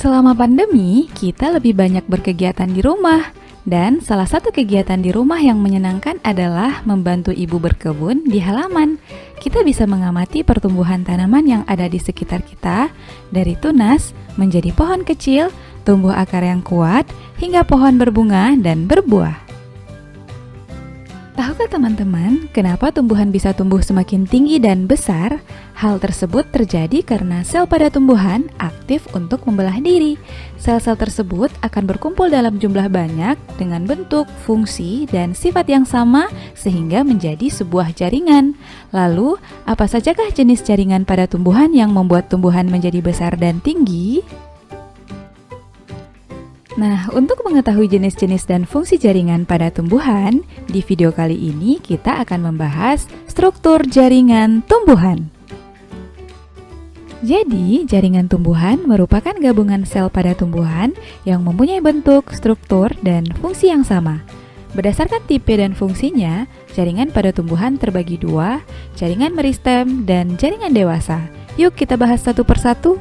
Selama pandemi, kita lebih banyak berkegiatan di rumah. Dan salah satu kegiatan di rumah yang menyenangkan adalah membantu ibu berkebun di halaman. Kita bisa mengamati pertumbuhan tanaman yang ada di sekitar kita, dari tunas menjadi pohon kecil, tumbuh akar yang kuat, hingga pohon berbunga dan berbuah. Tahukah teman-teman, kenapa tumbuhan bisa tumbuh semakin tinggi dan besar? Hal tersebut terjadi karena sel pada tumbuhan aktif untuk membelah diri. Sel-sel tersebut akan berkumpul dalam jumlah banyak dengan bentuk, fungsi, dan sifat yang sama sehingga menjadi sebuah jaringan. Lalu, apa sajakah jenis jaringan pada tumbuhan yang membuat tumbuhan menjadi besar dan tinggi? Nah, untuk mengetahui jenis-jenis dan fungsi jaringan pada tumbuhan, di video kali ini kita akan membahas struktur jaringan tumbuhan. Jadi, jaringan tumbuhan merupakan gabungan sel pada tumbuhan yang mempunyai bentuk, struktur, dan fungsi yang sama. Berdasarkan tipe dan fungsinya, jaringan pada tumbuhan terbagi dua, jaringan meristem dan jaringan dewasa. Yuk kita bahas satu persatu.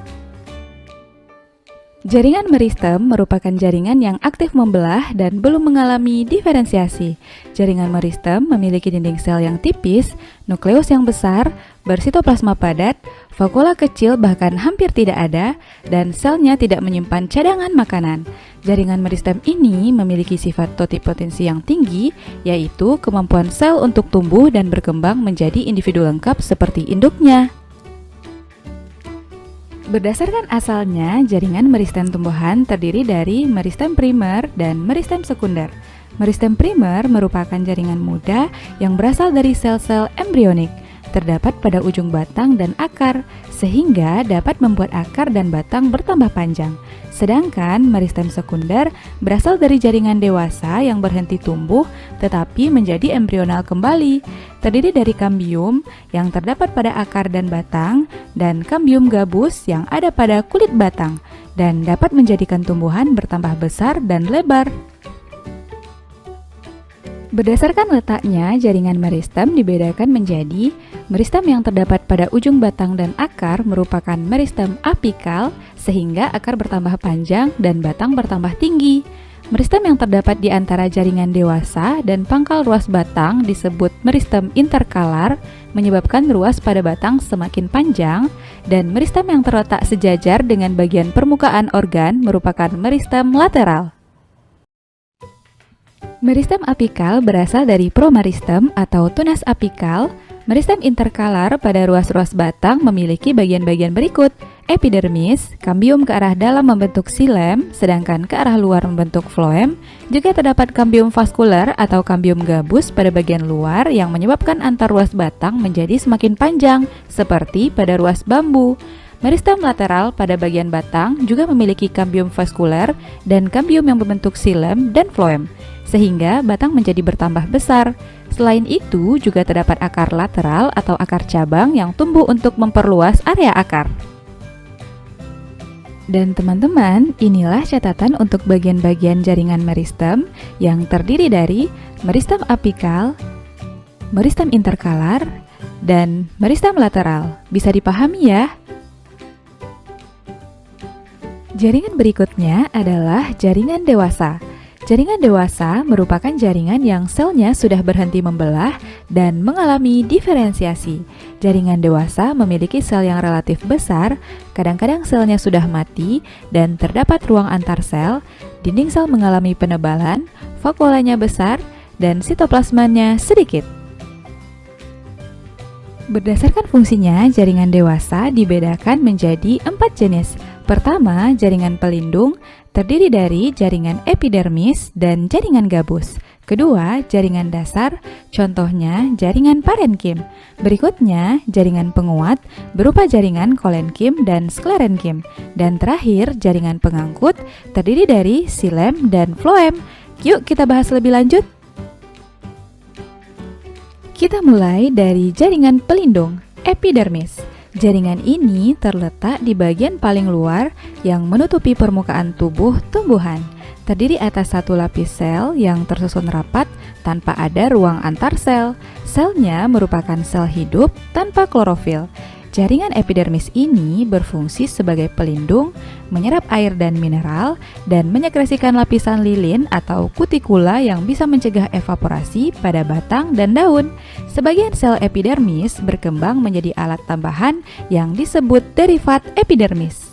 Jaringan meristem merupakan jaringan yang aktif membelah dan belum mengalami diferensiasi. Jaringan meristem memiliki dinding sel yang tipis, nukleus yang besar, bersitoplasma padat, vakula kecil bahkan hampir tidak ada, dan selnya tidak menyimpan cadangan makanan. Jaringan meristem ini memiliki sifat totipotensi yang tinggi, yaitu kemampuan sel untuk tumbuh dan berkembang menjadi individu lengkap seperti induknya. Berdasarkan asalnya, jaringan meristem tumbuhan terdiri dari meristem primer dan meristem sekunder. Meristem primer merupakan jaringan muda yang berasal dari sel-sel embrionik, terdapat pada ujung batang dan akar, sehingga dapat membuat akar dan batang bertambah panjang. Sedangkan meristem sekunder berasal dari jaringan dewasa yang berhenti tumbuh tetapi menjadi embrional kembali, terdiri dari kambium yang terdapat pada akar dan batang dan kambium gabus yang ada pada kulit batang dan dapat menjadikan tumbuhan bertambah besar dan lebar. Berdasarkan letaknya, jaringan meristem dibedakan menjadi meristem yang terdapat pada ujung batang dan akar merupakan meristem apikal sehingga akar bertambah panjang dan batang bertambah tinggi. Meristem yang terdapat di antara jaringan dewasa dan pangkal ruas batang disebut meristem interkalar menyebabkan ruas pada batang semakin panjang, dan meristem yang terletak sejajar dengan bagian permukaan organ merupakan meristem lateral. Meristem apikal berasal dari promeristem atau tunas apikal. Meristem interkalar pada ruas-ruas batang memiliki bagian-bagian berikut: epidermis, kambium ke arah dalam membentuk xilem, sedangkan ke arah luar membentuk floem. Juga terdapat kambium vaskuler atau kambium gabus pada bagian luar yang menyebabkan antar ruas batang menjadi semakin panjang, seperti pada ruas bambu. Meristem lateral pada bagian batang juga memiliki kambium vaskuler dan kambium yang membentuk xilem dan floem, sehingga batang menjadi bertambah besar. Selain itu, juga terdapat akar lateral atau akar cabang yang tumbuh untuk memperluas area akar. Dan teman-teman, inilah catatan untuk bagian-bagian jaringan meristem yang terdiri dari meristem apikal, meristem interkalar, dan meristem lateral. Bisa dipahami ya? Jaringan berikutnya adalah jaringan dewasa. Jaringan dewasa merupakan jaringan yang selnya sudah berhenti membelah dan mengalami diferensiasi. Jaringan dewasa memiliki sel yang relatif besar, kadang-kadang selnya sudah mati dan terdapat ruang antar sel, dinding sel mengalami penebalan, vakulanya besar, dan sitoplasmanya sedikit. Berdasarkan fungsinya, jaringan dewasa dibedakan menjadi 4 jenis. Pertama, jaringan pelindung terdiri dari jaringan epidermis dan jaringan gabus. Kedua, jaringan dasar, contohnya jaringan parenkim. Berikutnya, jaringan penguat berupa jaringan kolenkim dan sklerenkim. Dan terakhir, jaringan pengangkut terdiri dari xilem dan floem. Yuk kita bahas lebih lanjut. Kita mulai dari jaringan pelindung, epidermis. Jaringan ini terletak di bagian paling luar yang menutupi permukaan tubuh tumbuhan. Terdiri atas satu lapis sel yang tersusun rapat tanpa ada ruang antar sel. Selnya merupakan sel hidup tanpa klorofil. Jaringan epidermis ini berfungsi sebagai pelindung, menyerap air dan mineral, dan menyekresikan lapisan lilin atau kutikula yang bisa mencegah evaporasi pada batang dan daun. Sebagian sel epidermis berkembang menjadi alat tambahan yang disebut derivat epidermis.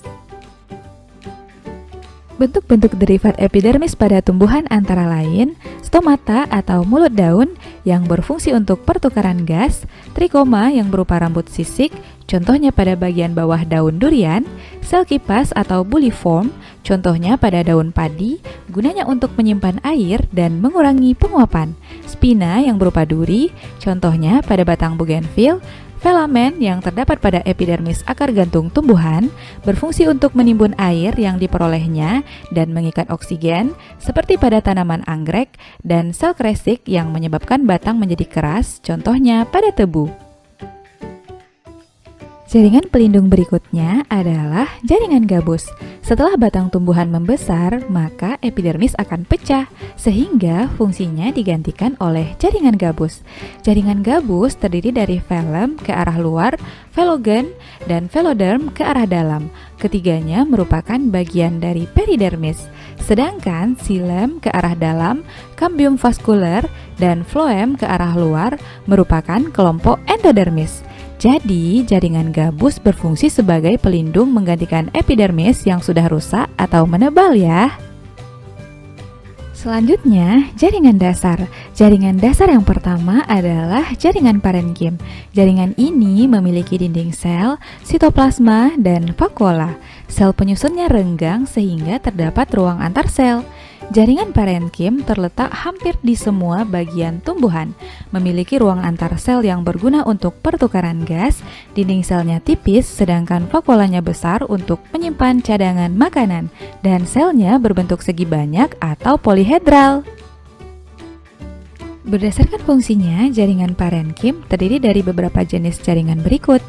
Bentuk-bentuk derivat epidermis pada tumbuhan antara lain stomata atau mulut daun yang berfungsi untuk pertukaran gas, trikoma yang berupa rambut sisik, contohnya pada bagian bawah daun durian, sel kipas atau buliform, contohnya pada daun padi, gunanya untuk menyimpan air dan mengurangi penguapan, spina yang berupa duri, contohnya pada batang bougainville, filamen yang terdapat pada epidermis akar gantung tumbuhan berfungsi untuk menimbun air yang diperolehnya dan mengikat oksigen seperti pada tanaman anggrek, dan sel kresik yang menyebabkan batang menjadi keras, contohnya pada tebu. Jaringan pelindung berikutnya adalah jaringan gabus. Setelah batang tumbuhan membesar, maka epidermis akan pecah, sehingga fungsinya digantikan oleh jaringan gabus. Jaringan gabus terdiri dari velum ke arah luar, velogen, dan veloderm ke arah dalam. Ketiganya merupakan bagian dari peridermis. Sedangkan xilem ke arah dalam, cambium vascular, dan phloem ke arah luar merupakan kelompok endodermis. Jadi, jaringan gabus berfungsi sebagai pelindung menggantikan epidermis yang sudah rusak atau menebal ya. Selanjutnya, jaringan dasar. Jaringan dasar yang pertama adalah jaringan parenkim. Jaringan ini memiliki dinding sel, sitoplasma, dan vakuola. Sel penyusunnya renggang sehingga terdapat ruang antar sel. Jaringan parenkim terletak hampir di semua bagian tumbuhan, memiliki ruang antar sel yang berguna untuk pertukaran gas, dinding selnya tipis sedangkan vakuolanya besar untuk menyimpan cadangan makanan, dan selnya berbentuk segi banyak atau polihedral. Berdasarkan fungsinya, jaringan parenkim terdiri dari beberapa jenis jaringan berikut.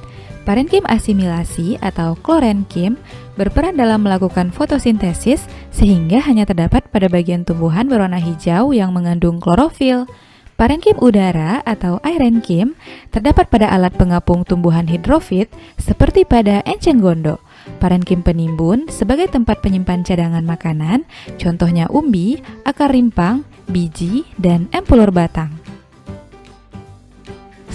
Parenkim asimilasi atau klorenkim berperan dalam melakukan fotosintesis sehingga hanya terdapat pada bagian tumbuhan berwarna hijau yang mengandung klorofil. Parenkim udara atau airenkim terdapat pada alat pengapung tumbuhan hidrofit seperti pada enceng gondok. Parenkim penimbun sebagai tempat penyimpan cadangan makanan, contohnya umbi, akar rimpang, biji, dan empulur batang.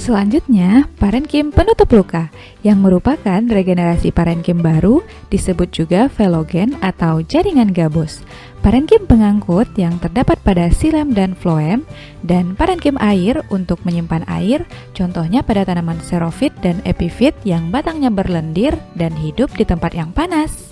Selanjutnya, parenkim penutup luka, yang merupakan regenerasi parenkim baru, disebut juga velogen atau jaringan gabus. Parenkim pengangkut yang terdapat pada xilem dan phloem, dan parenkim air untuk menyimpan air, contohnya pada tanaman xerophyt dan epiphyt yang batangnya berlendir dan hidup di tempat yang panas.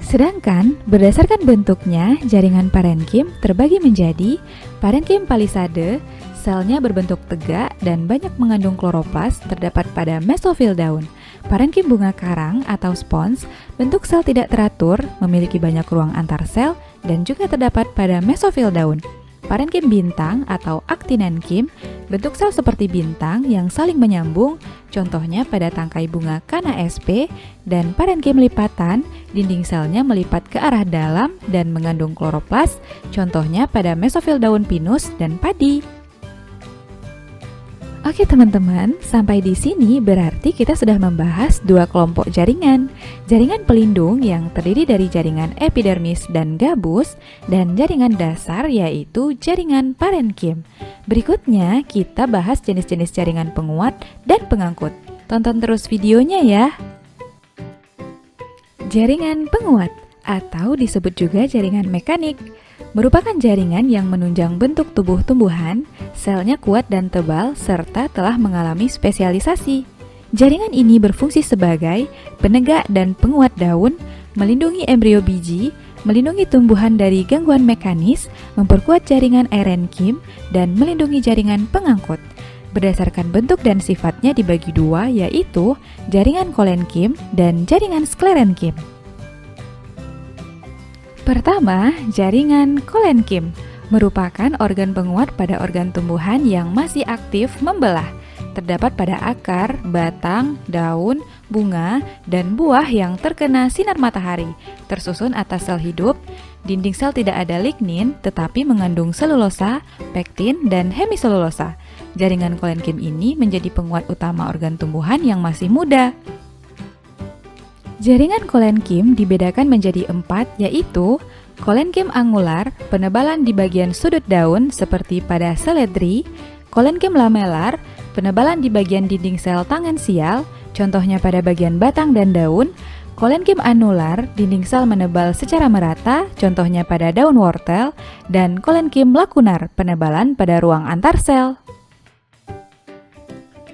Sedangkan berdasarkan bentuknya, jaringan parenkim terbagi menjadi parenkim palisade, selnya berbentuk tegak dan banyak mengandung kloroplas terdapat pada mesofil daun. Parenkim bunga karang atau spons, bentuk sel tidak teratur, memiliki banyak ruang antar sel dan juga terdapat pada mesofil daun. Parenkim bintang atau actinenkim, bentuk sel seperti bintang yang saling menyambung, contohnya pada tangkai bunga Canna sp, dan parenkim lipatan, dinding selnya melipat ke arah dalam dan mengandung kloroplas, contohnya pada mesofil daun pinus dan padi. Oke teman-teman, sampai di sini berarti kita sudah membahas dua kelompok jaringan. Jaringan pelindung yang terdiri dari jaringan epidermis dan gabus, dan jaringan dasar yaitu jaringan parenkim. Berikutnya kita bahas jenis-jenis jaringan penguat dan pengangkut. Tonton terus videonya ya. Jaringan penguat atau disebut juga jaringan mekanik merupakan jaringan yang menunjang bentuk tubuh tumbuhan, selnya kuat dan tebal, serta telah mengalami spesialisasi. Jaringan ini berfungsi sebagai penegak dan penguat daun, melindungi embrio biji, melindungi tumbuhan dari gangguan mekanis, memperkuat jaringan airenkim, dan melindungi jaringan pengangkut. Berdasarkan bentuk dan sifatnya dibagi dua, yaitu jaringan kolenkim dan jaringan sklerenkim. Pertama, jaringan kolenkim merupakan organ penguat pada organ tumbuhan yang masih aktif membelah. Terdapat pada akar, batang, daun, bunga, dan buah yang terkena sinar matahari, tersusun atas sel hidup, dinding sel tidak ada lignin tetapi mengandung selulosa, pektin, dan hemiselulosa. Jaringan kolenkim ini menjadi penguat utama organ tumbuhan yang masih muda. Jaringan kolenkim dibedakan menjadi 4, yaitu kolenkim angular, penebalan di bagian sudut daun seperti pada seledri, kolenkim lamelar, penebalan di bagian dinding sel tangensial, contohnya pada bagian batang dan daun, kolenkim anular, dinding sel menebal secara merata, contohnya pada daun wortel, dan kolenkim lakunar, penebalan pada ruang antar sel.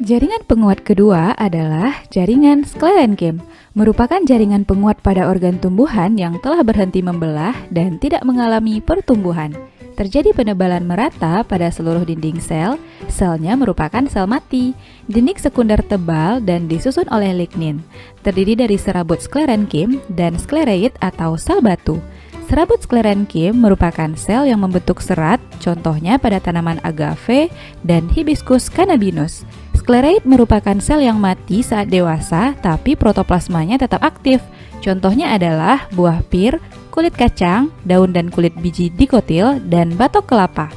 Jaringan penguat kedua adalah jaringan sklerenkim, merupakan jaringan penguat pada organ tumbuhan yang telah berhenti membelah dan tidak mengalami pertumbuhan. Terjadi penebalan merata pada seluruh dinding sel, selnya merupakan sel mati, dinding sekunder tebal dan disusun oleh lignin, terdiri dari serabut sklerenkim dan sklereid atau sel batu. Serabut sklerenkim merupakan sel yang membentuk serat, contohnya pada tanaman agave dan hibiscus cannabinus. Sklereid merupakan sel yang mati saat dewasa, tapi protoplasmanya tetap aktif. Contohnya adalah buah pir, kulit kacang, daun dan kulit biji dikotil, dan batok kelapa.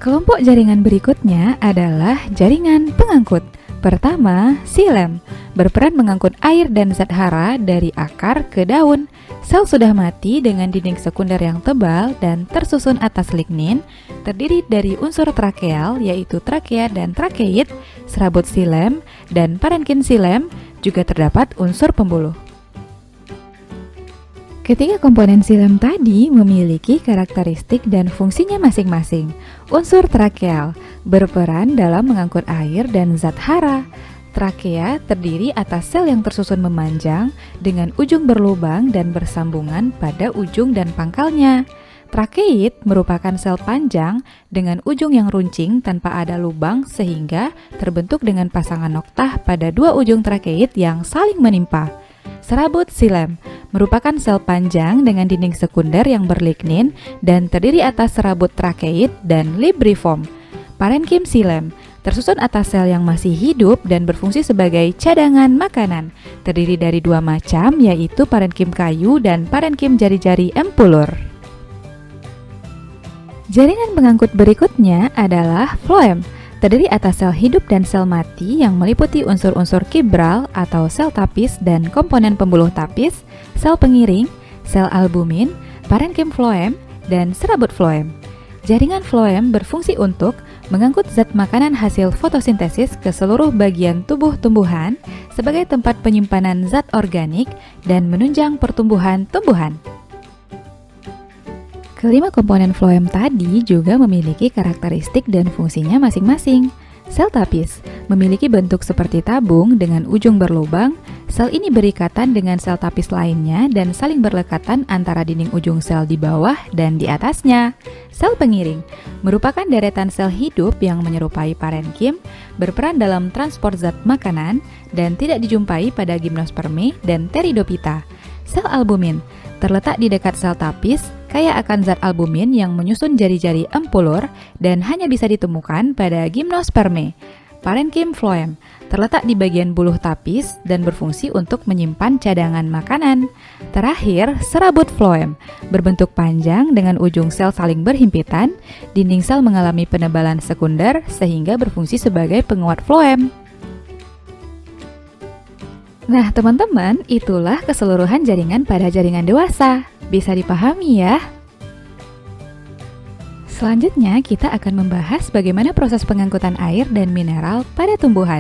Kelompok jaringan berikutnya adalah jaringan pengangkut. Pertama, xilem, berperan mengangkut air dan zat hara dari akar ke daun. Sel sudah mati dengan dinding sekunder yang tebal dan tersusun atas lignin, terdiri dari unsur trakeal yaitu trakea dan trakeid, serabut xilem, dan parenkin xilem, juga terdapat unsur pembuluh. Ketiga komponen xilem tadi memiliki karakteristik dan fungsinya masing-masing. Unsur trakeal berperan dalam mengangkut air dan zat hara. Trakea terdiri atas sel yang tersusun memanjang dengan ujung berlubang dan bersambungan pada ujung dan pangkalnya. Trakeid merupakan sel panjang dengan ujung yang runcing tanpa ada lubang sehingga terbentuk dengan pasangan noktah pada dua ujung trakeid yang saling menimpa. Serabut xilem merupakan sel panjang dengan dinding sekunder yang berlignin dan terdiri atas serabut trakeid dan libriform. Parenkim xilem tersusun atas sel yang masih hidup dan berfungsi sebagai cadangan makanan, terdiri dari dua macam, yaitu parenkim kayu dan parenkim jari-jari empulur. Jaringan pengangkut berikutnya adalah floem, terdiri atas sel hidup dan sel mati yang meliputi unsur-unsur kibral atau sel tapis dan komponen pembuluh tapis, sel pengiring, sel albumin, parenkim floem, dan serabut floem. Jaringan floem berfungsi untuk mengangkut zat makanan hasil fotosintesis ke seluruh bagian tubuh tumbuhan sebagai tempat penyimpanan zat organik dan menunjang pertumbuhan tumbuhan. Kelima komponen floem tadi juga memiliki karakteristik dan fungsinya masing-masing. Sel tapis memiliki bentuk seperti tabung dengan ujung berlubang. Sel ini berikatan dengan sel tapis lainnya dan saling berlekatan antara dinding ujung sel di bawah dan di atasnya. Sel pengiring merupakan deretan sel hidup yang menyerupai parenkim, berperan dalam transport zat makanan dan tidak dijumpai pada gimnosperme dan pteridophyta. Sel albumin terletak di dekat sel tapis, kaya akan zat albumin yang menyusun jari-jari empulur dan hanya bisa ditemukan pada gimnosperme. Parenkim floem terletak di bagian buluh tapis dan berfungsi untuk menyimpan cadangan makanan. Terakhir, serabut floem berbentuk panjang dengan ujung sel saling berhimpitan. Dinding sel mengalami penebalan sekunder sehingga berfungsi sebagai penguat floem. Nah, teman-teman, itulah keseluruhan jaringan pada jaringan dewasa. Bisa dipahami ya? Selanjutnya, kita akan membahas bagaimana proses pengangkutan air dan mineral pada tumbuhan.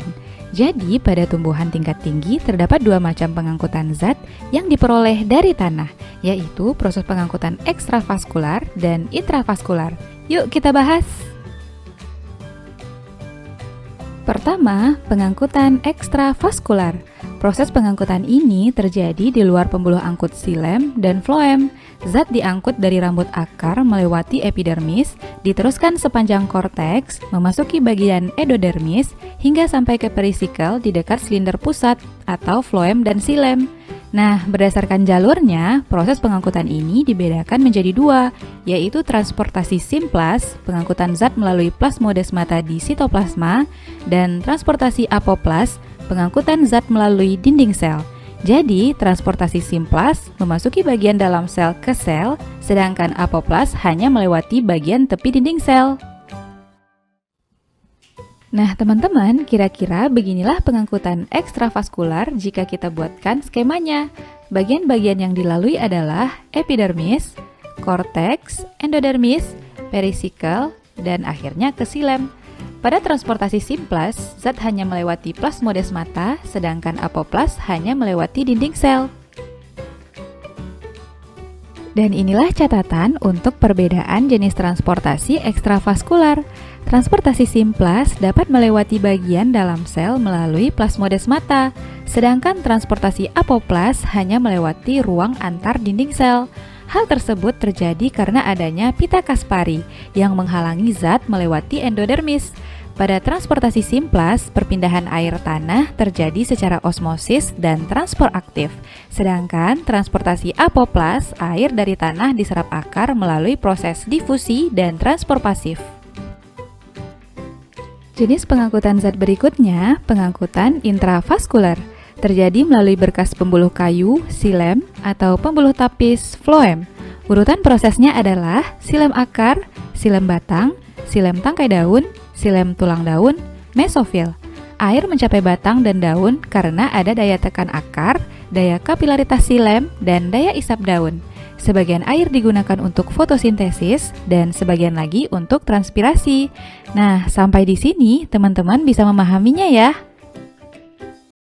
Jadi, pada tumbuhan tingkat tinggi terdapat dua macam pengangkutan zat yang diperoleh dari tanah, yaitu proses pengangkutan ekstravaskular dan intravaskular. Yuk kita bahas! Pertama, pengangkutan ekstravaskular. Proses pengangkutan ini terjadi di luar pembuluh angkut xilem dan floem. Zat diangkut dari rambut akar melewati epidermis, diteruskan sepanjang korteks, memasuki bagian endodermis, hingga sampai ke perisikel di dekat silinder pusat atau floem dan xilem. Nah, berdasarkan jalurnya, proses pengangkutan ini dibedakan menjadi dua, yaitu transportasi simplas, pengangkutan zat melalui plasmodesmata di sitoplasma, dan transportasi apoplas, pengangkutan zat melalui dinding sel. Jadi, transportasi simplas memasuki bagian dalam sel ke sel, sedangkan apoplas hanya melewati bagian tepi dinding sel. Nah, teman-teman, kira-kira beginilah pengangkutan ekstravaskular jika kita buatkan skemanya. Bagian-bagian yang dilalui adalah epidermis, korteks, endodermis, perisikel, dan akhirnya ke xilem. Pada transportasi simplas, zat hanya melewati plasmodesmata, sedangkan apoplas hanya melewati dinding sel. Dan inilah catatan untuk perbedaan jenis transportasi ekstravaskular. Transportasi simplas dapat melewati bagian dalam sel melalui plasmodesmata, sedangkan transportasi apoplas hanya melewati ruang antar dinding sel. Hal tersebut terjadi karena adanya pita Kaspari yang menghalangi zat melewati endodermis. Pada transportasi simplas, perpindahan air tanah terjadi secara osmosis dan transport aktif. Sedangkan transportasi apoplas, air dari tanah diserap akar melalui proses difusi dan transport pasif. Jenis pengangkutan zat berikutnya, pengangkutan intravaskular. Terjadi melalui berkas pembuluh kayu, xilem, atau pembuluh tapis, floem. Urutan prosesnya adalah xilem akar, xilem batang, xilem tangkai daun, xilem tulang daun, mesofil. Air mencapai batang dan daun karena ada daya tekan akar, daya kapilaritas xilem, dan daya isap daun. Sebagian air digunakan untuk fotosintesis dan sebagian lagi untuk transpirasi. Nah, sampai di sini teman-teman bisa memahaminya ya.